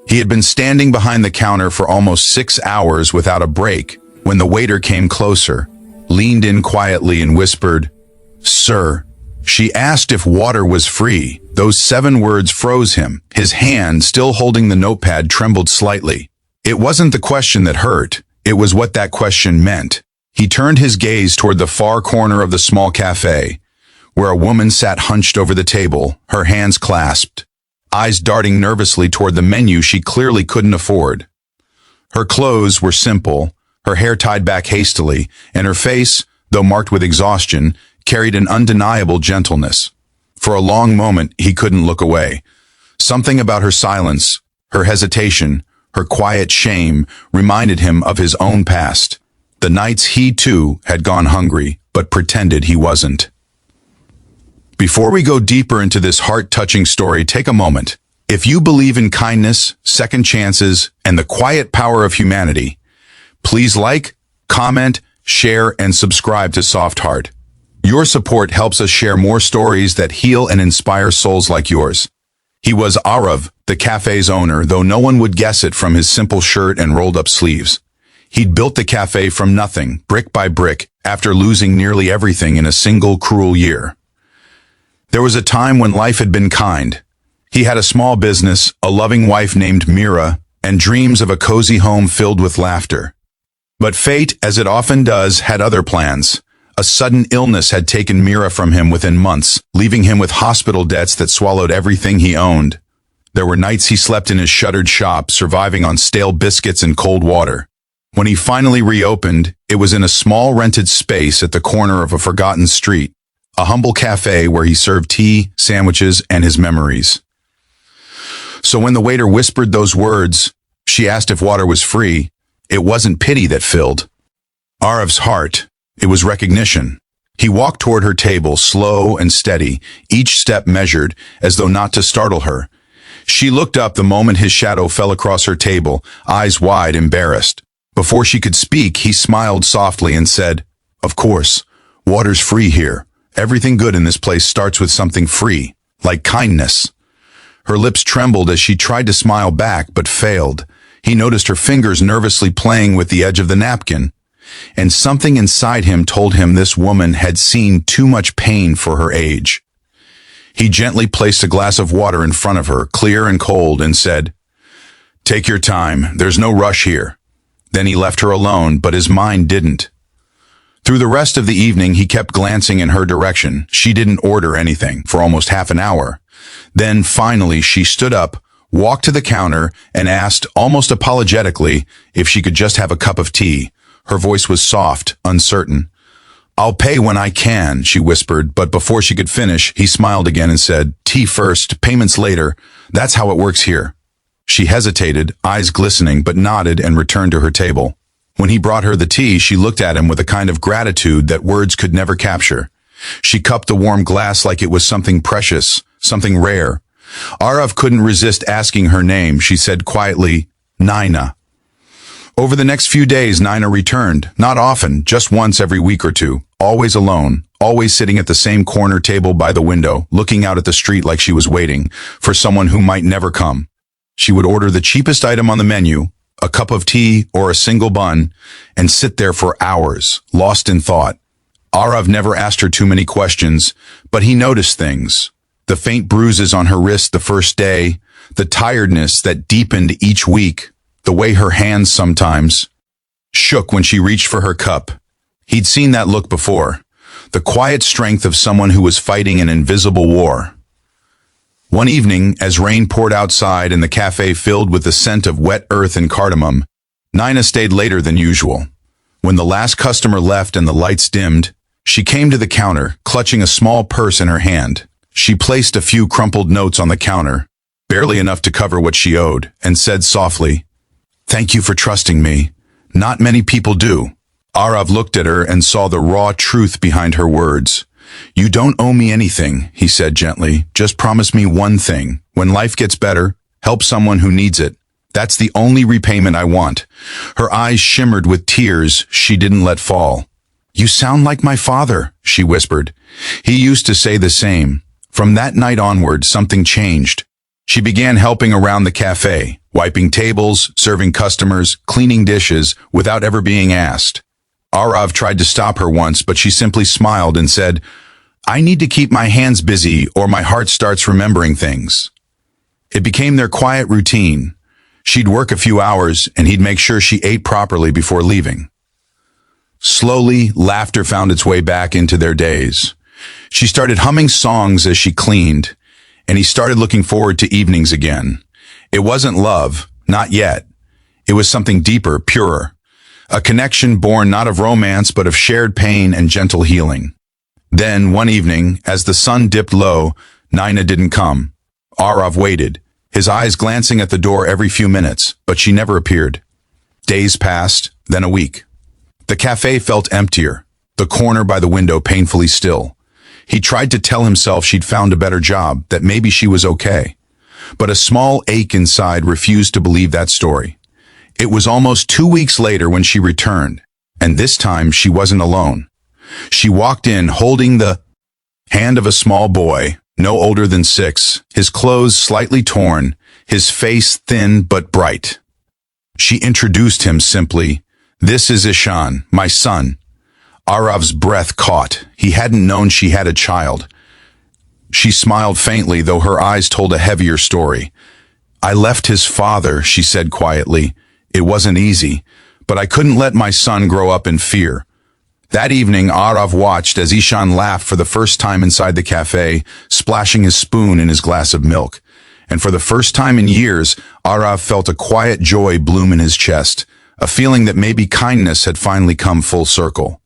He had been standing behind the counter for almost 6 hours without a break when the waiter came closer, leaned in quietly and whispered, "Sir." She asked if water was free. Those 7 words froze him. His hand, still holding the notepad, trembled slightly. It wasn't the question that hurt. It was what that question meant. He turned his gaze toward the far corner of the small cafe, where a woman sat hunched over the table, her hands clasped, eyes darting nervously toward the menu she clearly couldn't afford. Her clothes were simple, her hair tied back hastily, and her face, though marked with exhaustion, carried an undeniable gentleness. For a long moment, he couldn't look away. Something about her silence, her hesitation, her quiet shame reminded him of his own past. The nights he, too, had gone hungry, but pretended he wasn't. Before we go deeper into this heart-touching story, take a moment. If you believe in kindness, second chances, and the quiet power of humanity, please like, comment, share, and subscribe to Soft Heart. Your support helps us share more stories that heal and inspire souls like yours. He was Aarav, the cafe's owner, though no one would guess it from his simple shirt and rolled-up sleeves. He'd built the cafe from nothing, brick by brick, after losing nearly everything in a single cruel year. There was a time when life had been kind. He had a small business, a loving wife named Mira, and dreams of a cozy home filled with laughter. But fate, as it often does, had other plans. A sudden illness had taken Mira from him within months, leaving him with hospital debts that swallowed everything he owned. There were nights he slept in his shuttered shop, surviving on stale biscuits and cold water. When he finally reopened, it was in a small rented space at the corner of a forgotten street, a humble cafe where he served tea, sandwiches, and his memories. So when the waiter whispered those words, she asked if water was free. It wasn't pity that filled Aarav's heart. It was recognition. He walked toward her table, slow and steady, each step measured, as though not to startle her. She looked up the moment his shadow fell across her table, eyes wide, embarrassed. Before she could speak, he smiled softly and said, "Of course, water's free here. Everything good in this place starts with something free, like kindness." Her lips trembled as she tried to smile back, but failed. He noticed her fingers nervously playing with the edge of the napkin, and something inside him told him this woman had seen too much pain for her age. He gently placed a glass of water in front of her, clear and cold, and said, "Take your time. There's no rush here." Then he left her alone, but his mind didn't. Through the rest of the evening, he kept glancing in her direction. She didn't order anything for almost half an hour. Then, finally, she stood up, walked to the counter, and asked, almost apologetically, if she could just have a cup of tea. Her voice was soft, uncertain. "I'll pay when I can," she whispered, but before she could finish, he smiled again and said, "Tea first, payments later. That's how it works here." She hesitated, eyes glistening, but nodded and returned to her table. When he brought her the tea, she looked at him with a kind of gratitude that words could never capture. She cupped the warm glass like it was something precious, something rare. Aarav couldn't resist asking her name. She said quietly, "Naina." Over the next few days, Naina returned, not often, just once every week or two, always alone, always sitting at the same corner table by the window, looking out at the street like she was waiting for someone who might never come. She would order the cheapest item on the menu, a cup of tea or a single bun, and sit there for hours, lost in thought. Aarav never asked her too many questions, but he noticed things. The faint bruises on her wrist the first day, the tiredness that deepened each week, the way her hands sometimes shook when she reached for her cup. He'd seen that look before, the quiet strength of someone who was fighting an invisible war. One evening, as rain poured outside and the cafe filled with the scent of wet earth and cardamom, Naina stayed later than usual. When the last customer left and the lights dimmed, she came to the counter, clutching a small purse in her hand. She placed a few crumpled notes on the counter, barely enough to cover what she owed, and said softly, "Thank you for trusting me. Not many people do." Aarav looked at her and saw the raw truth behind her words. "You don't owe me anything," he said gently. "Just promise me one thing. When life gets better, help someone who needs it. That's the only repayment I want." Her eyes shimmered with tears she didn't let fall. "You sound like my father," she whispered. "He used to say the same." From that night onward, something changed. She began helping around the cafe, wiping tables, serving customers, cleaning dishes, without ever being asked. Aarav tried to stop her once, but she simply smiled and said, "I need to keep my hands busy or my heart starts remembering things." It became their quiet routine. She'd work a few hours, and he'd make sure she ate properly before leaving. Slowly, laughter found its way back into their days. She started humming songs as she cleaned, and he started looking forward to evenings again. It wasn't love, not yet. It was something deeper, purer. A connection born not of romance, but of shared pain and gentle healing. Then, one evening, as the sun dipped low, Naina didn't come. Aarav waited, his eyes glancing at the door every few minutes, but she never appeared. Days passed, then a week. The cafe felt emptier, the corner by the window painfully still. He tried to tell himself she'd found a better job, that maybe she was okay. But a small ache inside refused to believe that story. It was almost 2 weeks later when she returned, and this time she wasn't alone. She walked in holding the hand of a small boy, no older than 6, his clothes slightly torn, his face thin but bright. She introduced him simply, "This is Ishan, my son." Aarav's breath caught. He hadn't known she had a child. She smiled faintly, though her eyes told a heavier story. "I left his father," she said quietly. "It wasn't easy, but I couldn't let my son grow up in fear." That evening, Aarav watched as Ishan laughed for the first time inside the cafe, splashing his spoon in his glass of milk. And for the first time in years, Aarav felt a quiet joy bloom in his chest, a feeling that maybe kindness had finally come full circle.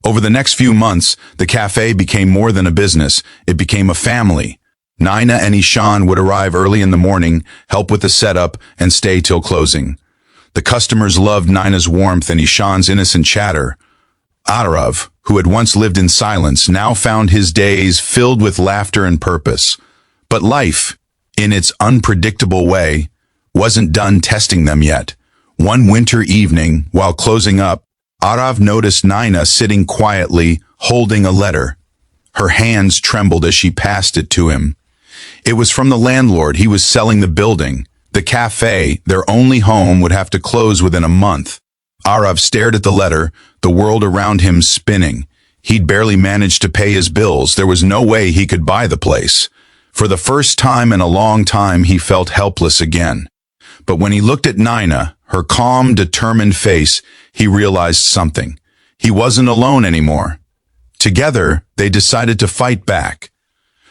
Over the next few months, the cafe became more than a business. It became a family. Naina and Ishan would arrive early in the morning, help with the setup, and stay till closing. The customers loved Naina's warmth and Ishan's innocent chatter. Aarav, who had once lived in silence, now found his days filled with laughter and purpose. But life, in its unpredictable way, wasn't done testing them yet. One winter evening, while closing up, Aarav noticed Naina sitting quietly, holding a letter. Her hands trembled as she passed it to him. It was from the landlord. He was selling the building. The cafe, their only home, would have to close within a month. Aarav stared at the letter, the world around him spinning. He'd barely managed to pay his bills. There was no way he could buy the place. For the first time in a long time, he felt helpless again. But when he looked at Naina, her calm, determined face, he realized something. He wasn't alone anymore. Together, they decided to fight back.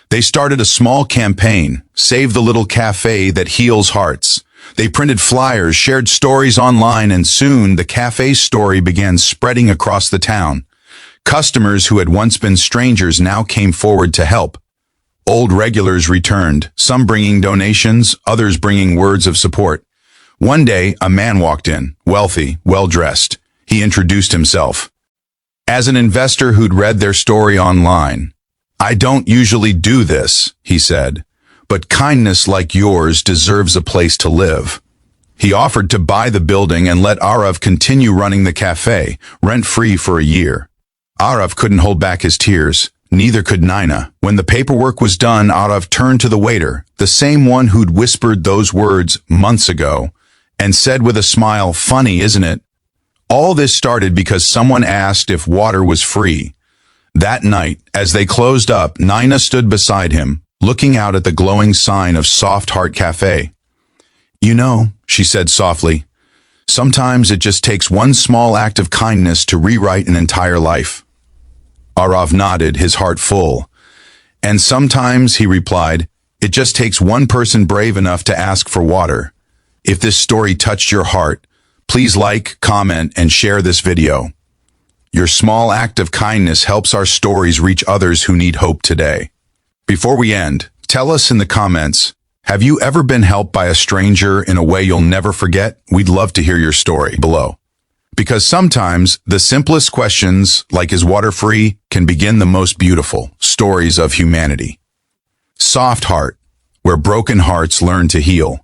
They started a small campaign, Save the Little Cafe That Heals Hearts. They printed flyers, shared stories online, and soon the cafe's story began spreading across the town. Customers who had once been strangers now came forward to help. Old regulars returned, some bringing donations, others bringing words of support. One day, a man walked in, wealthy, well-dressed. He introduced himself. As an investor who'd read their story online, "I don't usually do this," he said, "but kindness like yours deserves a place to live." He offered to buy the building and let Aarav continue running the cafe, rent-free for a year. Aarav couldn't hold back his tears. Neither could Naina. When the paperwork was done, Aarav turned to the waiter, the same one who'd whispered those words months ago, and said with a smile, "Funny, isn't it? All this started because someone asked if water was free." That night, as they closed up, Naina stood beside him, looking out at the glowing sign of Soft Heart Cafe. "You know," she said softly, "sometimes it just takes one small act of kindness to rewrite an entire life." Aarav nodded, his heart full. "And sometimes," he replied, "it just takes one person brave enough to ask for water." If this story touched your heart, please like, comment, and share this video. Your small act of kindness helps our stories reach others who need hope today. Before we end, tell us in the comments, have you ever been helped by a stranger in a way you'll never forget? We'd love to hear your story below. Because sometimes the simplest questions, like "Is water free?" can begin the most beautiful stories of humanity. Soft Heart, where broken hearts learn to heal.